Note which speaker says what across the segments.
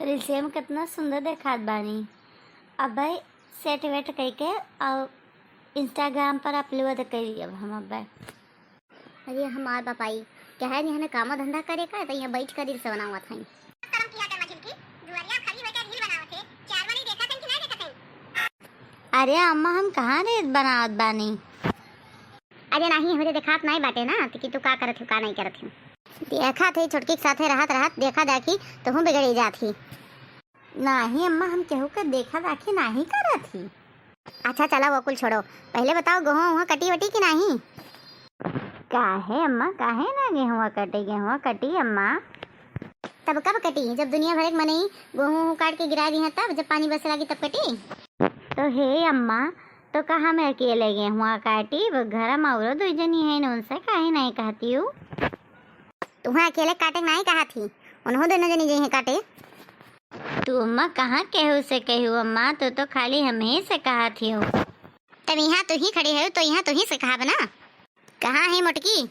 Speaker 1: Reels में कितना सुंदर देखात बानी। अब भाई सेट वेट करके और इंस्टाग्राम पर अपलोड करी। अब हम अब
Speaker 2: अरे हमार बापाई क्या है यहाँ काम धंधा करे का तो यहाँ बैठ कर रील्स बनावा था।
Speaker 1: अरे अम्मा हम कहाँ रील बनावत बानी।
Speaker 2: अरे नहीं हमें देखात नहीं बाटे ना कि तू का करत हो का नहीं करत हो। देखा थे छोटकी के साथे रहत रहत देखा देखी तो हूँ बिगड़ी जाती।
Speaker 1: नहीं अम्मा हम केहू के देखा देखी नहीं करत ही।
Speaker 2: अच्छा चला वो कुल छोड़ो, पहले बताओ गेहूँ वहाँ कटी वटी कि नहीं।
Speaker 1: काहे अम्मा काहे ना गेहुआ कटी। गेहुआ कटी अम्मा।
Speaker 2: तब कब कटी? जब दुनिया भर मने गेहूँ काट के गिरा दी है तब, जब पानी बरस लगी तब कटी।
Speaker 1: तो हे अम्मा तो कहा मैं अकेले गेहुआ काटी? घर में और दो जनी है उनसे काहे नहीं कहती हूँ।
Speaker 2: तुम्हें अकेले काटे नहीं कहा थी, उन्होंने दोनों जनी जी काटे।
Speaker 1: तू अम्मा कहाँ कहू से कहू अम्मा, तो खाली हमें से कहा थी हूँ।
Speaker 2: तब यहाँ तू ही खड़ी है तो यहाँ तू ही से कहा बना। कहाँ है मोटकी?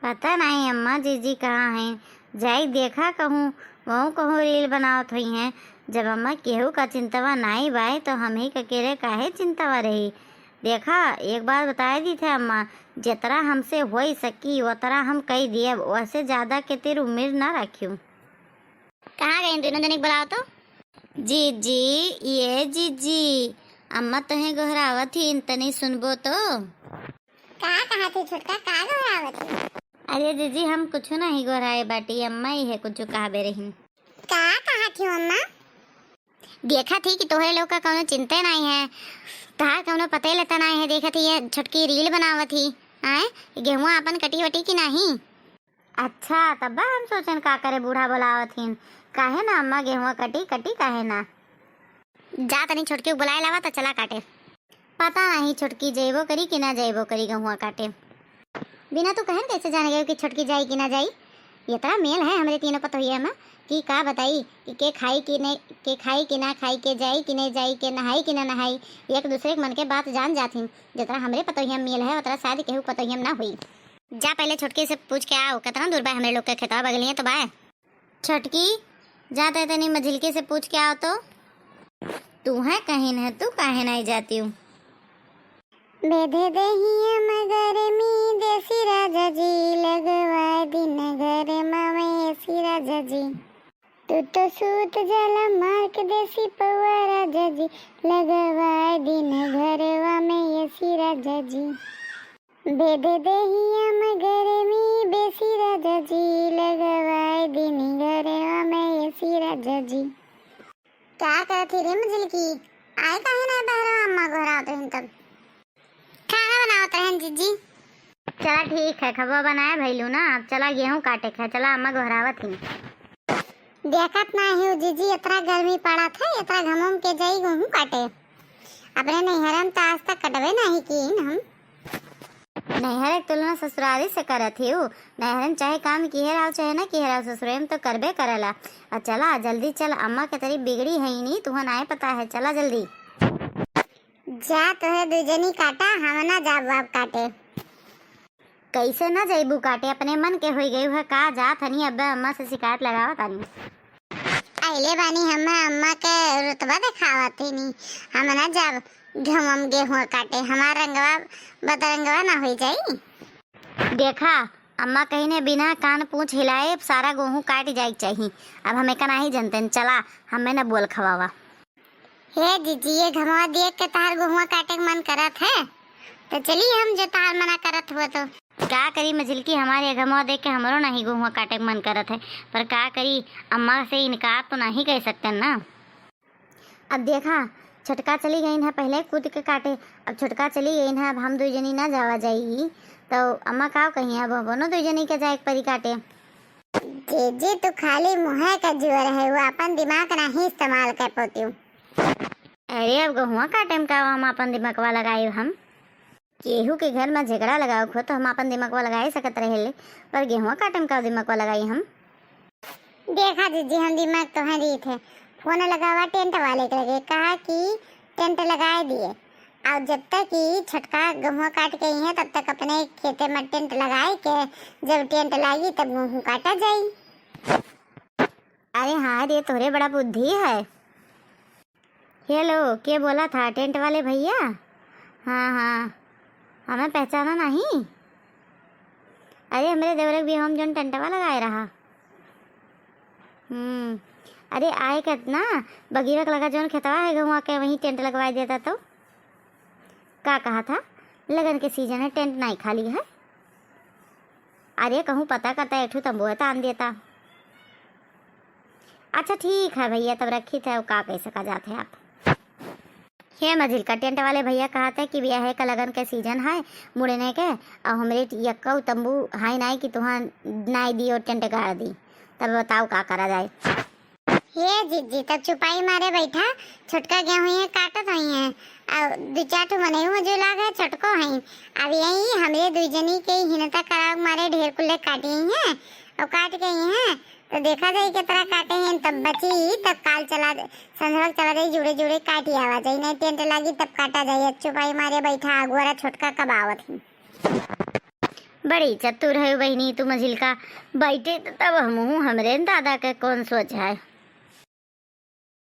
Speaker 1: पता नहीं अम्मा जीजी कहाँ है। जाई देखा कहूँ वहाँ कहूँ रील बनावत हुई हैं। जब अम्मा केहू का चिंतावा नहीं बाई तो हम ही अकेले काहे चिंतावा रही। देखा एक बार बताए दी थे अम्मा, जितना हमसे हो सकी उतना हम कही दिए, वैसे ज़्यादा के तेरी उम्मीद ना रखियो।
Speaker 2: कहाँ गए दोनों जने बुलाओ तो।
Speaker 1: जीजी ये जीजी अम्मा तुम्हें गोहरावत ही तनी सुनबो तो।
Speaker 2: कहाँ थे छोटका कहाँ गोहरावत थी?
Speaker 1: अरे जीजी हम कुछ नहीं गोहराए बाटी, अम्मा ही है कुछ कहा बे रही।
Speaker 2: कहाँ थी अम्मा? देखा थी कि तोहरे लोग का कोनो चिंता नहीं है, तहार कोनो पता ही लेता नहीं है। देखा थी ये छोटकी रील बनावत थी आए गेहूँ अपन कटी वटी की नहीं।
Speaker 1: अच्छा तब हम सोचन का करे बूढ़ा बोलावत ही काहे ना अम्मा गेहुआ कटी कटी काहे ना।
Speaker 2: जा तनी छोटकी को बुलाए लावा तो चला काटे।
Speaker 1: पता नहीं छोटकी जइबो करी कि ना जइबो करी गेहुआ काटे।
Speaker 2: बिना तो कहन कैसे जाने गए कि छोटकी जाई कि ना जाई। ये तरह मेल है हमारे तीनों पता हुई है अम्मा कि का बताई कि के खाई कि नहीं, के खाई कि ना खाई, के जाई कि नहीं जाई, के नहाई कि ना नहाई। एक दूसरे के मन के बात जान जाती। जितना हमरे पता हुई मेल है उतना शायद केहू पता हुई ना हुई। जा पहले छोटकी से पूछ के आओ कितना दूर बा हमारे लोग के खेतवा बगलिए तो बा।
Speaker 1: छोटकी जाते तनी मझिलके से पूछ के आओ तो। तू है कहीं न तू काहे नहीं जाती हूँ।
Speaker 2: बेधे दहिया मगर मी देसी राजा जी लगवा दिन घर मवेशी राजा जी। तू तो सूत जला मार के देसी पौवा राजा जी लगवा दिन घरवा में ऐसी राजा जी। बेधे दहिया मगर मी बेसी राजा जी लगवा दिन घरवा में ऐसी राजा जी। क्या कहती रे मजल की आए कहे ना बहरा अम्मा घोरा तो तब खाना बनावत रहन जीजी।
Speaker 1: चला ठीक है खबर बनाए भैलू ना, अब चला गेहूँ काटे है। चला अम्मा गोहरावत ही।
Speaker 2: देखत ना है जीजी इतना गर्मी पड़ा था, इतना घमम के जाई गेहूँ काटे। अपने नैहरम तो आज तक कटवे नहीं की हम।
Speaker 1: नैहर की तुलना ससुराली से करत ही हूँ। नैहरन चाहे काम किए रहो चाहे ना किए रहो ससुरे में तो करबे करेला। और चला जल्दी चल, अम्मा के तरी बिगड़ी है ही नहीं तुहन आए पता है। चला जल्दी
Speaker 2: जा तो है दुजनी काटा हम ना जा बाप काटे।
Speaker 1: कैसे ना जैबू काटे, अपने मन के हो गई है का जात हनी अब अम्मा से शिकायत लगावा तानी।
Speaker 2: अले बानी हम अम्मा के रुतबा दिखावत ही नहीं, हम ना जब घमम गेहूँ काटे हमारा रंगवा बदरंगवा ना हो जाई।
Speaker 1: देखा अम्मा कहीं ने बिना कान पूछ हिलाए सारा गेहूँ काट जाए चाहिए। अब हमें का नहीं जानते, चला हमें ना बोल खवावा।
Speaker 2: हे जीजी ये घमवा देख के तार गेहूँ काटे मन करत है तो चलिए हम जो तार मना करत हुआ तो
Speaker 1: का करी मझिलकी। हमारे घमवा देख के हमारो नहीं गेहूँ काटे मन करत है, पर का करी अम्मा से इनकार तो नहीं कह सकते ना। अब देखा छोटका चली गई है पहले कूद के काटे, अब छोटका चली गई है, अब हम दो जनी ना जावा जाएगी तो अम्मा का कहीं अब दोनों दो जनी के जाए परी काटे।
Speaker 2: जीजी तो खाली मुँह का जुअर है, वो अपन दिमाग नहीं इस्तेमाल कर पाती हूँ।
Speaker 1: अरे अब गेहुआ काटे में का हम अपन दिमागवा लगाए। हम केहू के घर में झगड़ा लगाओ खो तो हम अपन दिमागवा लगा सकत रहे, पर गेहुआ काटे में का दिमागवा लगाई हम।
Speaker 2: देखा जीजी हम दिमाग तो है दी थे, फोन लगावा टेंट वाले के लगे, कहा कि टेंट लगाए दिए। और जब तक कि छटका गेहूँ काट गई है तब तक अपने खेते में टेंट लगाए के जब टेंट लगी तब गेहूँ काटा जाई।
Speaker 1: अरे हाँ रे, तोरे बड़ा बुद्धि है। हेलो, क्या बोला था? टेंट वाले भैया? हाँ हाँ, हमें पहचाना नहीं? अरे हमारे देवरे भी हम जो टेंटवा लगाए रहा। अरे आए कितना बगीरक लगा जो खेतवा है गहुआ के, वहीं टेंट लगवा देता तो का कहा था? लगन के सीजन है, टेंट नहीं खाली है। अरे कहूँ पता करता एक तंबू है तान देता। अच्छा ठीक है भैया, तब रखी थे का कैसे का जाते हैं आप। हे मझिल का टेंट वाले भैया कहा था कि ब्याह का लगन के सीजन है मुड़ने के, और हमरे यक्का तंबू हाई नाई कि तुहाँ नाई दी और टेंट गाड़ दी, तब बताओ का करा जाए।
Speaker 2: हे जीजी तब छुपाई मारे बैठा, छोटका गेहूं है काटत हुई है, और दो चार ठो मने मुझे लागा छोटको है। अब यही हमरे दुजनी के हिनता कराव मारे ढेर कुल्ले काटी हैं और काट गई हैं, तो देखा जाए के तरह काटे हैं, तब बची तब काल चला संझवक चला जाए जुड़े जुड़े काटी आवा जाए, नहीं टेंट लगी तब काटा जाए। छुपाई मारे बैठा अगुआरा छोटका कब आवत ही।
Speaker 1: बड़ी चतुर है बहनी तू मझिल का, बैठे तब हम हमरे दादा के कौन सोच है।